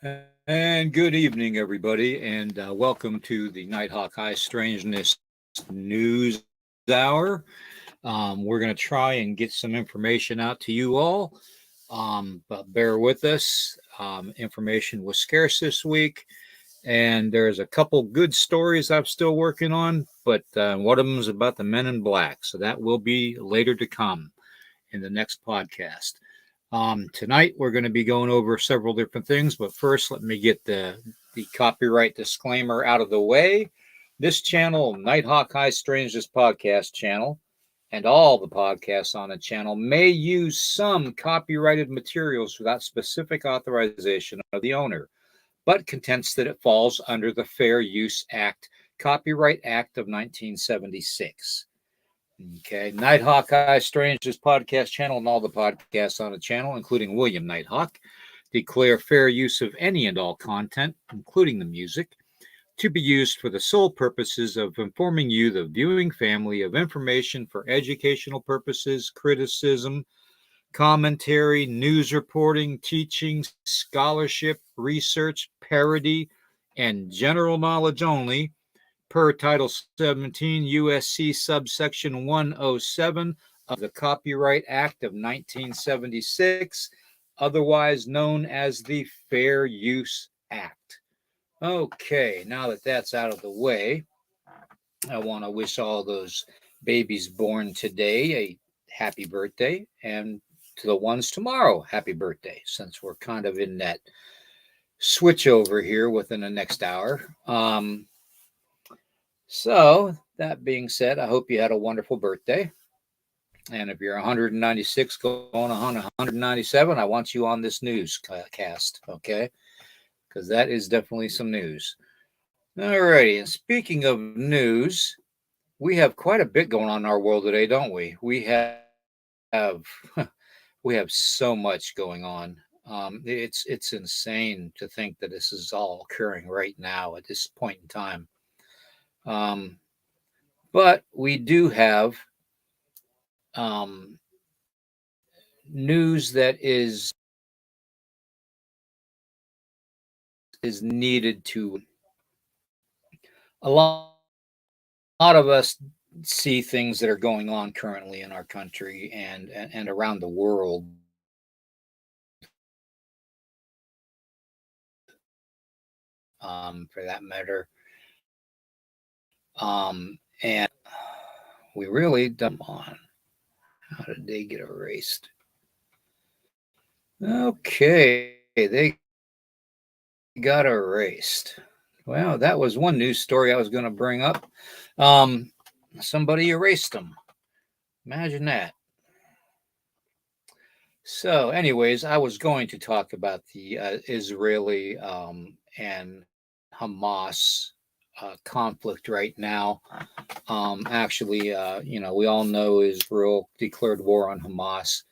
And good evening, everybody, and welcome to the Nighthawk Strangeness News Hour. We're going to try and get some information out to you all, but bear with us. Information was scarce this week, and there's a couple good stories I'm still working on, but one of them is about the Men in Black, so that will be later to come in the next podcast. Tonight, we're going to be going over several different things, but first, let me get the copyright disclaimer out of the way. This channel, Nighthawk High Strangeness Podcast channel, and all the podcasts on the channel may use some copyrighted materials without specific authorization of the owner, but contends that it falls under the Fair Use Act, Copyright Act of 1976. Okay, Nighthawk Eye Strange, this podcast channel, and all the podcasts on the channel, including William Nighthawk, declare fair use of any and all content, including the music, to be used for the sole purposes of informing you, the viewing family, of information for educational purposes, criticism, commentary, news reporting, teaching, scholarship, research, parody, and general knowledge only per Title 17 USC subsection 107 of the Copyright Act of 1976, otherwise known as the Fair Use Act. Okay, now that that's out of the way, I want to wish all those babies born today a happy birthday, and to the ones tomorrow, happy birthday, since we're kind of in that switch over here within the next hour. So, that being said, I hope you had a wonderful birthday. And if you're 196 going on 197, I want you on this news cast, okay? Because that is definitely some news. Alrighty, and speaking of news, we have quite a bit going on in our world today, don't we? We have so much going on. It's insane to think that this is all occurring right now at this point in time. Um, but we do have news that is needed to a lot of us see things that are going on currently in our country and around the world, for that matter. And we really don't on. How did they get erased? Okay, they got erased. Well, that was one news story I was going to bring up. Somebody erased them. Imagine that. So, anyways, I was going to talk about the Israeli and Hamas conflict right now. Actually, we all know Israel declared war on Hamas.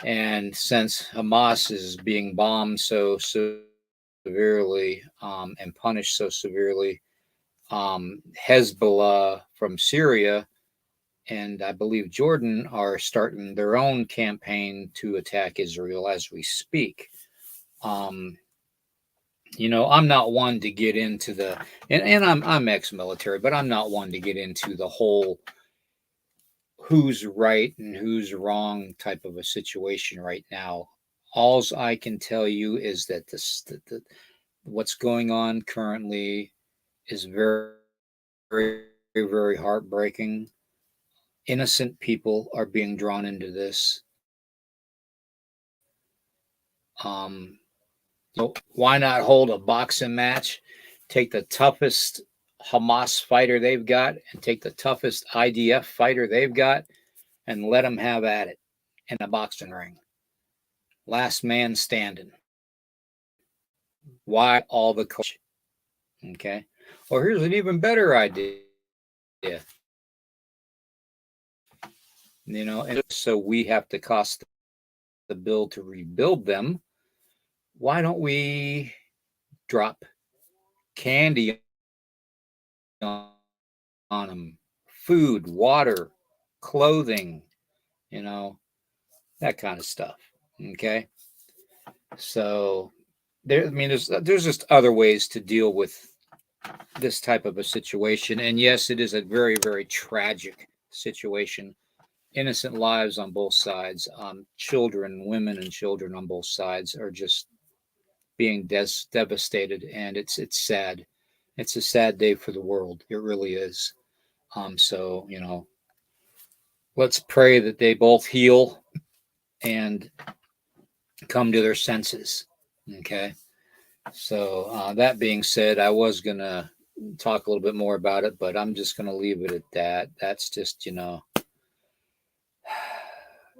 And since Hamas is being bombed so severely and punished so severely, Hezbollah from Syria and I believe Jordan are starting their own campaign to attack Israel as we speak. Um, I'm not one to get into and I'm ex-military, but I'm not one to get into the whole who's right and who's wrong type of a situation right now. Alls I can tell you is that what's going on currently is very, very, very heartbreaking. Innocent people are being drawn into this. So why not hold a boxing match? Take the toughest Hamas fighter they've got and take the toughest IDF fighter they've got and let them have at it in a boxing ring. Last man standing. Why all the coach? Okay. Or here's an even better idea. And so we have to cost the bill to rebuild them. Why don't we drop candy on them, food, water, clothing, you know, that kind of stuff. Okay. So there, I mean, there's just other ways to deal with this type of a situation. And yes, it is a very, very tragic situation. Innocent lives on both sides. Children, women, and children on both sides are just being devastated, and it's sad. It's a sad day for the world. It really is. So let's pray that they both heal and come to their senses. Okay. So that being said, I was gonna talk a little bit more about it, but I'm just gonna leave it at that. That's just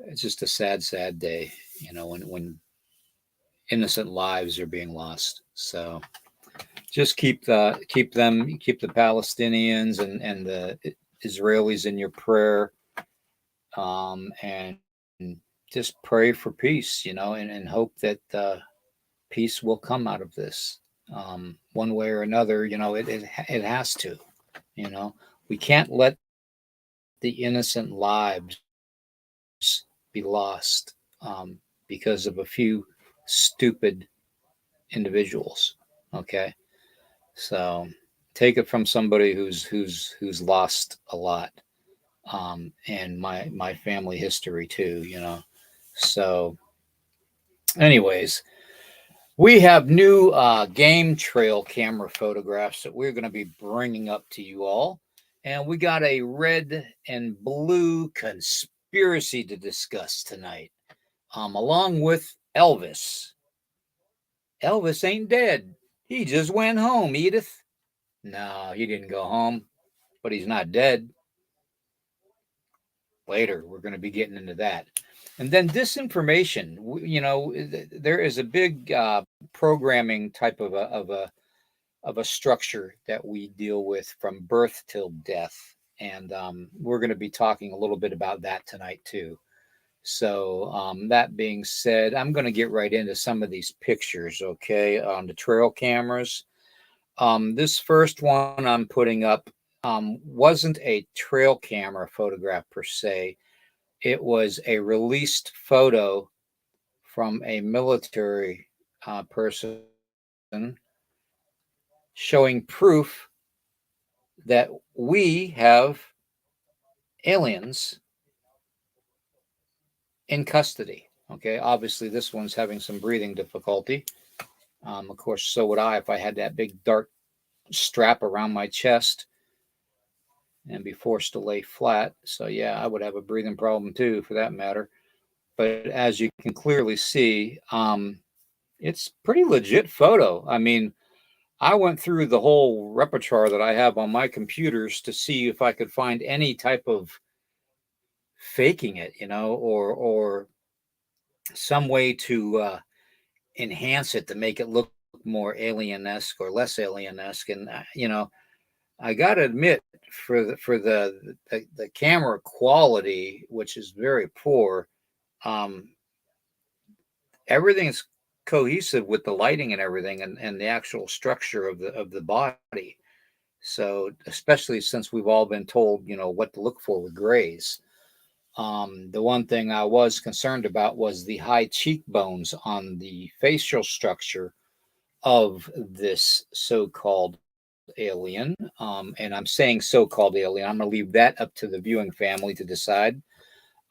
it's just a sad, sad day. When innocent lives are being lost. So just keep the Palestinians and the Israelis in your prayer, and just pray for peace, and hope that peace will come out of this, one way or another. It has to. We can't let the innocent lives be lost, because of a few stupid individuals. Okay. So take it from somebody who's lost a lot, and my family history too. So, anyways, we have new game trail camera photographs that we're going to be bringing up to you all, and we got a red and blue conspiracy to discuss tonight, along with Elvis. Elvis ain't dead. He just went home, Edith. No, he didn't go home, but he's not dead. Later, we're going to be getting into that. And then disinformation. There is a big programming type of a structure that we deal with from birth till death, and we're going to be talking a little bit about that tonight too. So that being said, I'm going to get right into some of these pictures. Okay, on the trail cameras. This first one I'm putting up wasn't a trail camera photograph per se. It was a released photo from a military person showing proof that we have aliens in custody. Okay, obviously this one's having some breathing difficulty. Of course, so would I if I had that big dark strap around my chest and be forced to lay flat. So yeah, I would have a breathing problem too, for that matter. But as you can clearly see, it's pretty legit photo. I mean, I went through the whole repertoire that I have on my computers to see if I could find any type of faking it, or some way to enhance it to make it look more alien-esque or less alien-esque. And I got to admit, for the camera quality, which is very poor, um, everything's cohesive with the lighting and everything, and the actual structure of the body. So especially since we've all been told, what to look for with grays. The one thing I was concerned about was the high cheekbones on the facial structure of this so-called alien. And I'm saying so-called alien. I'm going to leave that up to the viewing family to decide.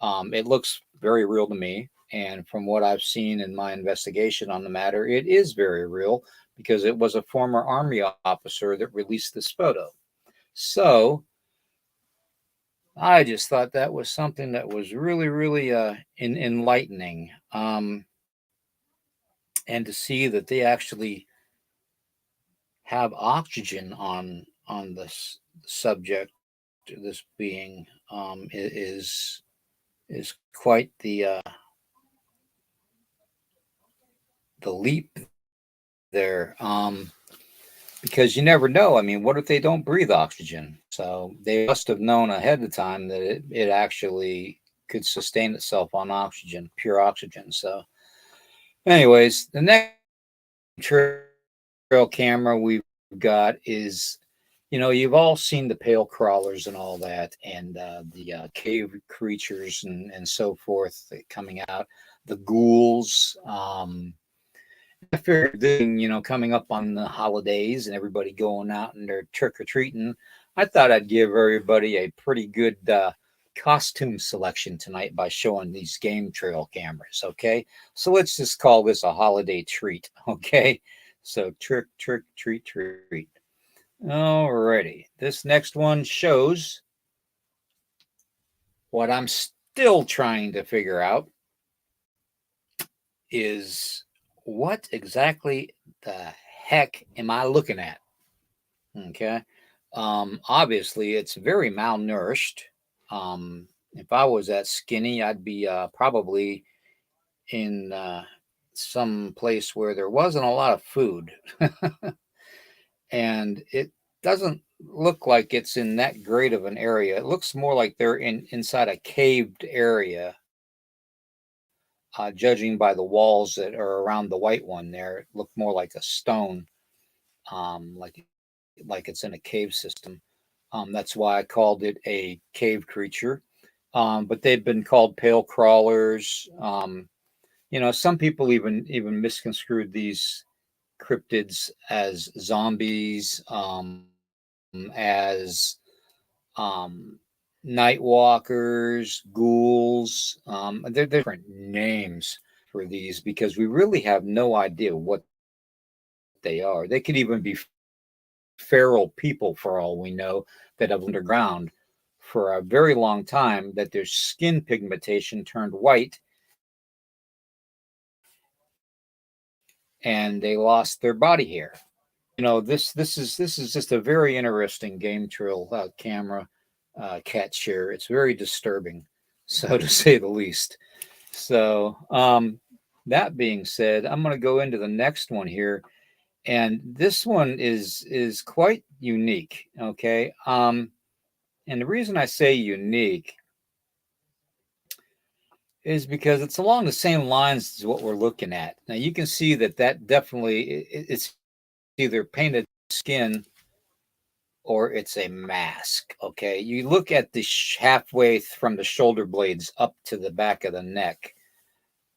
It looks very real to me. And from what I've seen in my investigation on the matter, it is very real because it was a former Army officer that released this photo. So I just thought that was something that was really, really enlightening. And to see that they actually have oxygen on this subject, this being, is quite the leap there. Because you never know. I mean, what if they don't breathe oxygen? So they must have known ahead of time that it actually could sustain itself on oxygen, pure oxygen. So, anyways, the next trail camera we've got is, you've all seen the pale crawlers and all that, and the cave creatures and so forth coming out, the ghouls. I figured this, coming up on the holidays and everybody going out and they're trick or treating, I thought I'd give everybody a pretty good costume selection tonight by showing these game trail cameras. Okay, so let's just call this a holiday treat. Okay, so trick, trick, treat, treat. Alrighty, this next one shows what I'm still trying to figure out is what exactly the heck am I looking at? Okay. Obviously, it's very malnourished. If I was that skinny, I'd be probably in some place where there wasn't a lot of food. And it doesn't look like it's in that great of an area. It looks more like they're inside a caved area, judging by the walls that are around the white one there. It looked more like a stone, like it's in a cave system. That's why I called it a cave creature. But they've been called pale crawlers. Some people even misconstrued these cryptids as zombies, as night walkers, ghouls. They're different names for these because we really have no idea what they are. They could even be feral people, for all we know, that have underground for a very long time, that their skin pigmentation turned white and they lost their body hair. This is just a very interesting game trail camera catch here. It's very disturbing, so to say the least. So that being said, I'm going to go into the next one here, and this one is quite unique. Okay, and the reason I say unique is because it's along the same lines as what we're looking at. Now you can see that definitely it's either painted skin or it's a mask. Okay, you look at the halfway from the shoulder blades up to the back of the neck,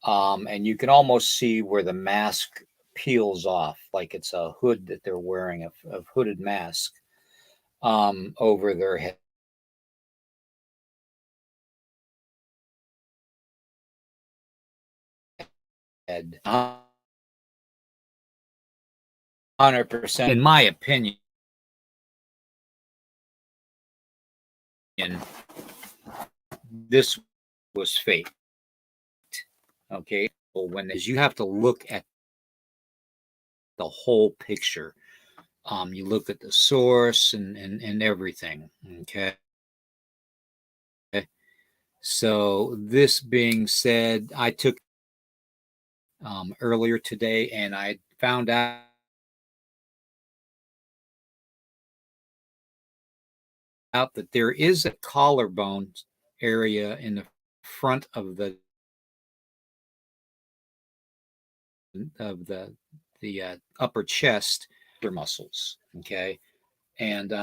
and you can almost see where the mask peels off, like it's a hood that they're wearing, a hooded mask over their head. Head. 100%, in my opinion, this was fake. Okay, well, when as you have to look at the whole picture, you look at the source and everything. Okay, so this being said, I took earlier today and I found out that there is a collarbone area in the front of the upper chest muscles. Okay, and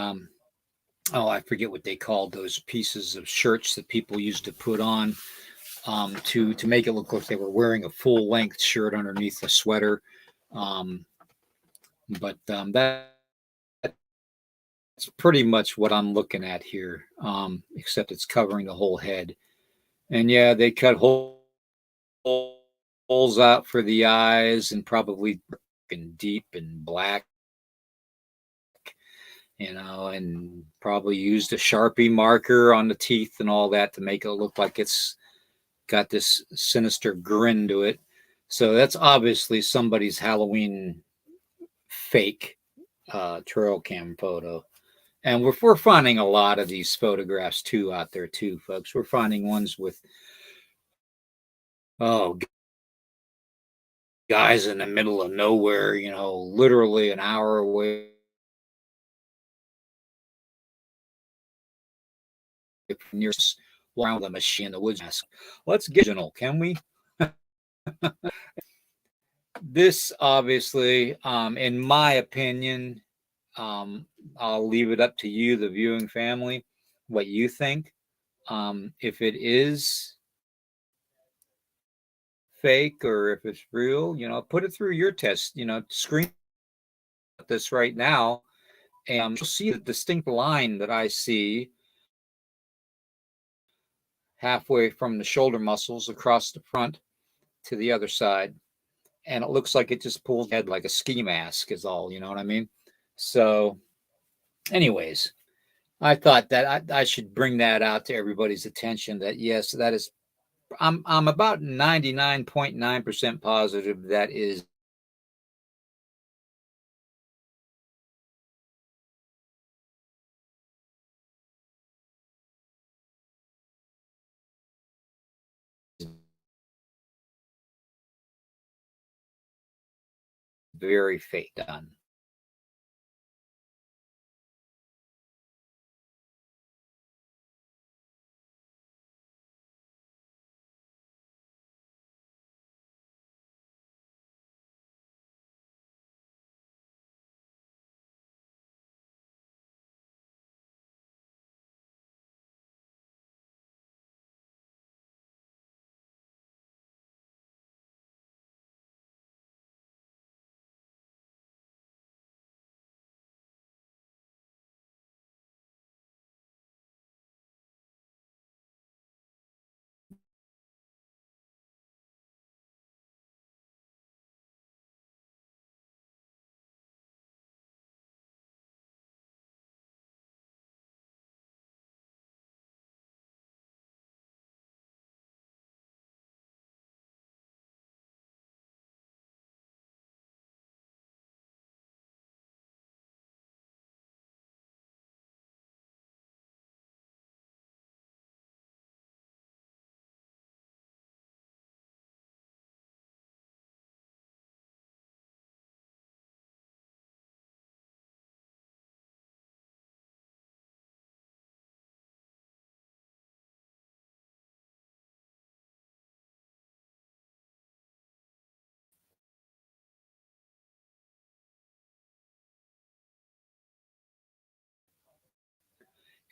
I forget what they called those pieces of shirts that people used to put on to make it look like they were wearing a full length shirt underneath a sweater. Um, but that's pretty much what I'm looking at here, except it's covering the whole head. And yeah, they cut holes out for the eyes and probably deep and black, and probably used a Sharpie marker on the teeth and all that to make it look like it's got this sinister grin to it. So that's obviously somebody's Halloween fake trail cam photo. And we're finding a lot of these photographs too out there too, folks. We're finding ones with oh guys in the middle of nowhere, literally an hour away from near around the machine in the woods. Let's get original, can we? This obviously, in my opinion, I'll leave it up to you, the viewing family, what you think. If it is fake or if it's real, put it through your test, screen this right now, and you'll see the distinct line that I see halfway from the shoulder muscles across the front to the other side. And it looks like it just pulls head like a ski mask is all, you know what I mean? So, anyways, I thought that I should bring that out to everybody's attention that yes, that is I'm about 99.9% positive that is very fake done.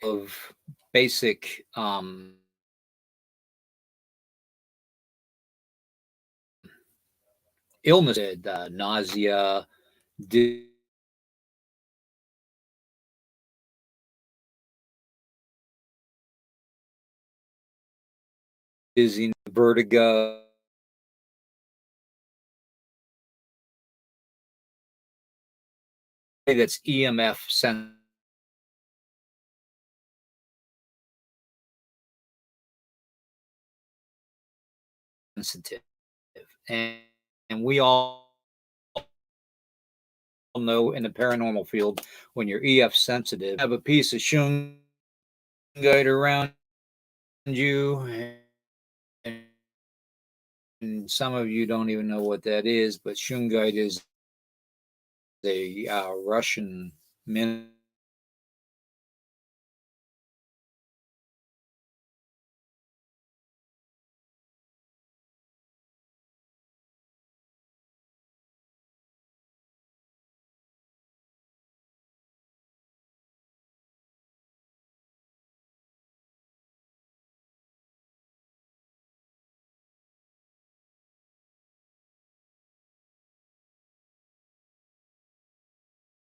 Of basic illness, nausea, dizziness, vertigo. That's EMF sensitive, and we all know in the paranormal field when you're EF sensitive, have a piece of shungite around you, and some of you don't even know what that is, but shungite is a Russian mineral.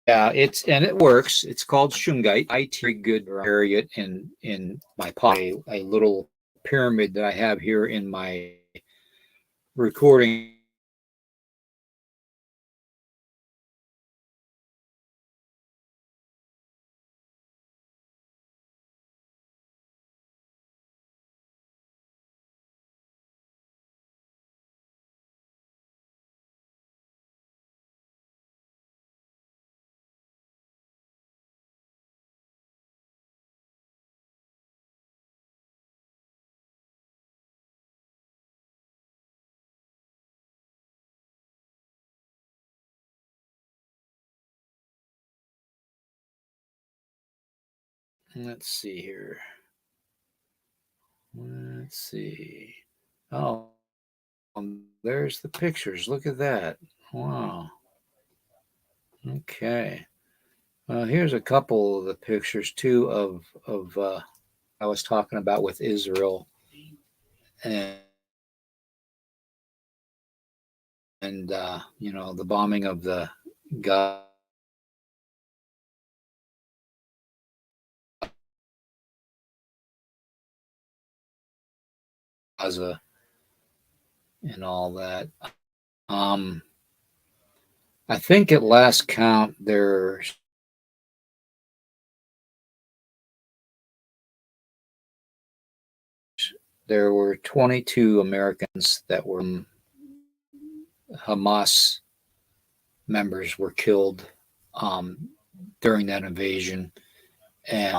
Yeah, it works. It's called shungite. I very good carry it in my pocket, a little pyramid that I have here in my recording. Let's see here. Let's see. Oh, there's the pictures. Look at that. Wow. Okay. Here's a couple of the pictures too of I was talking about with Israel, and the bombing of the Gaza and all that. Um, I think at last count there were 22 Americans that were Hamas members were killed um, during that invasion, and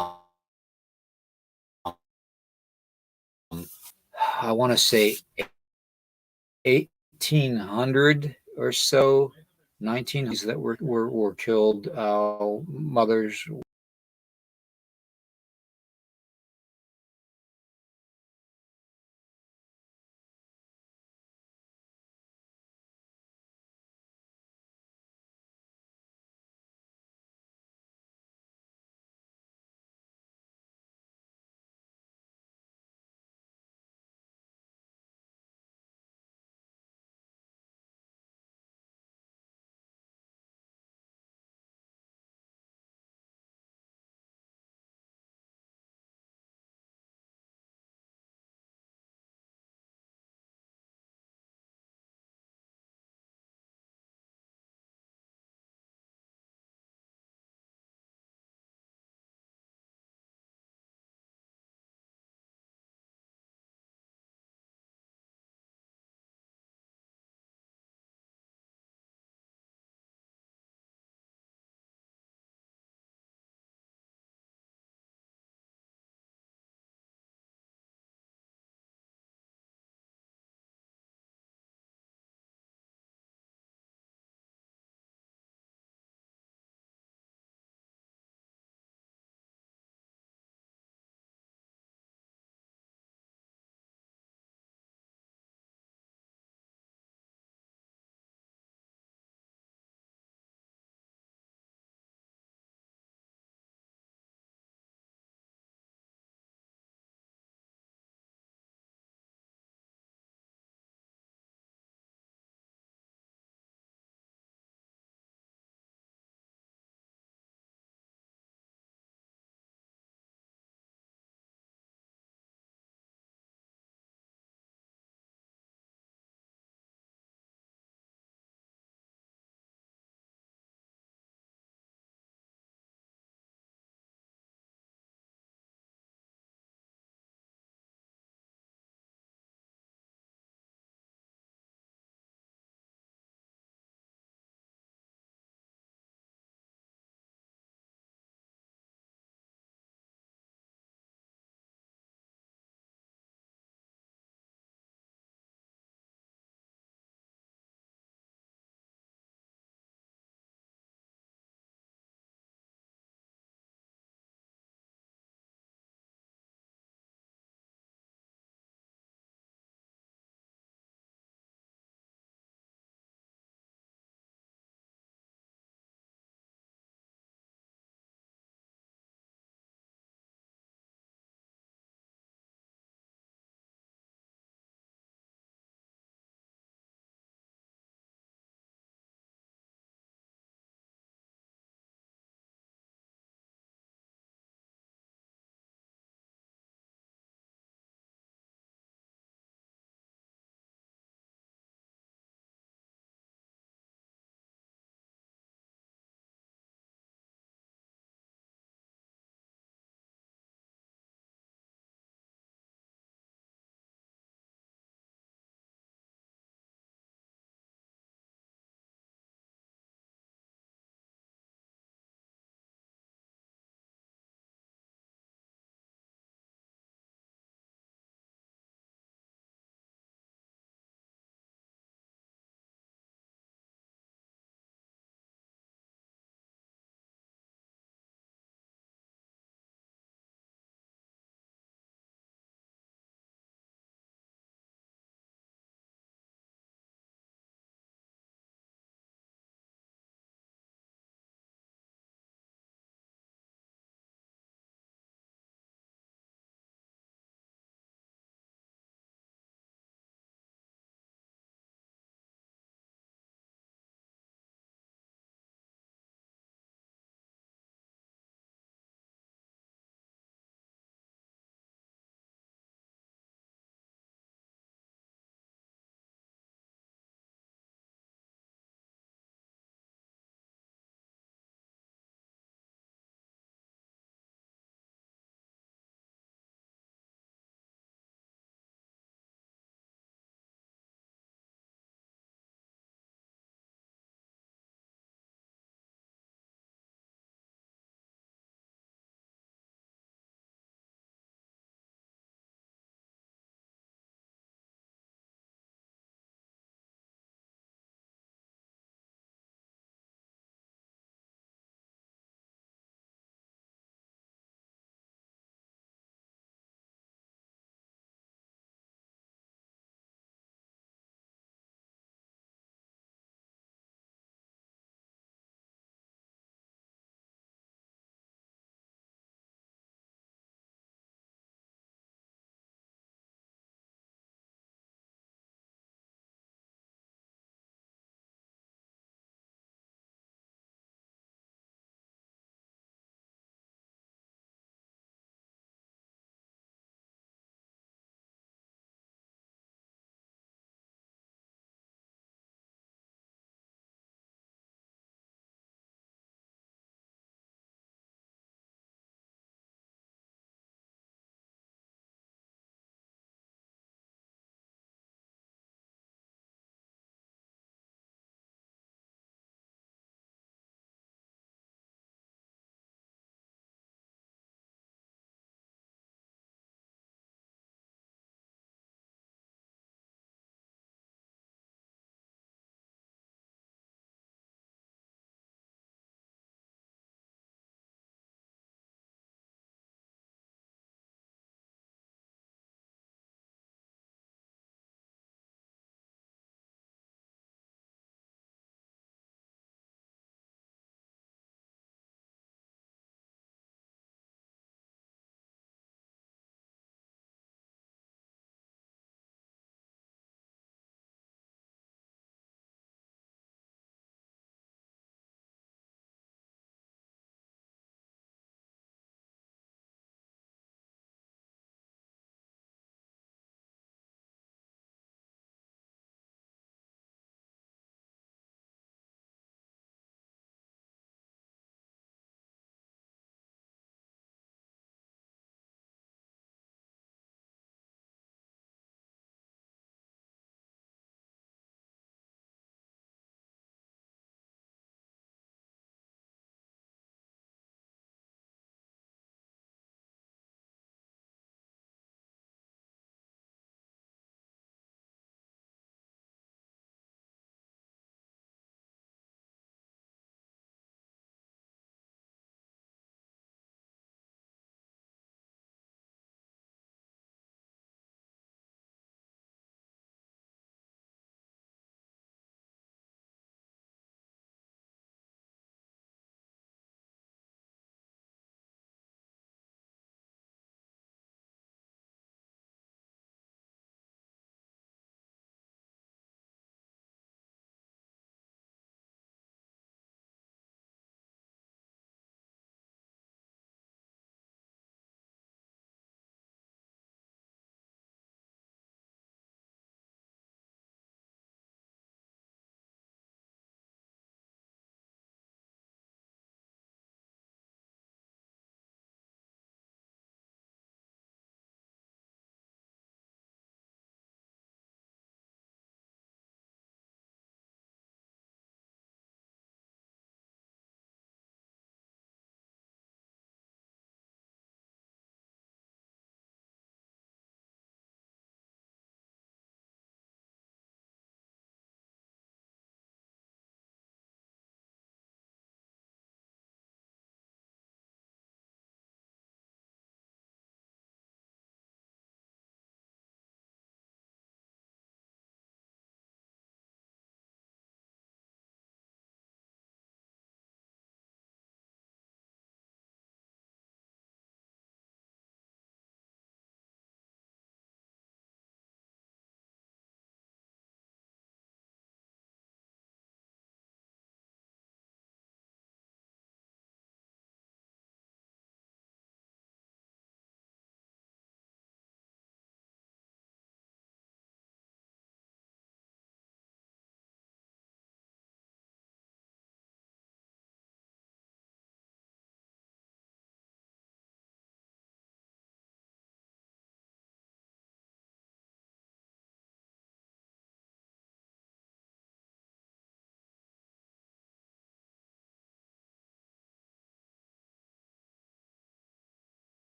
I want to say 1,800 or so, 19 that were killed. Mothers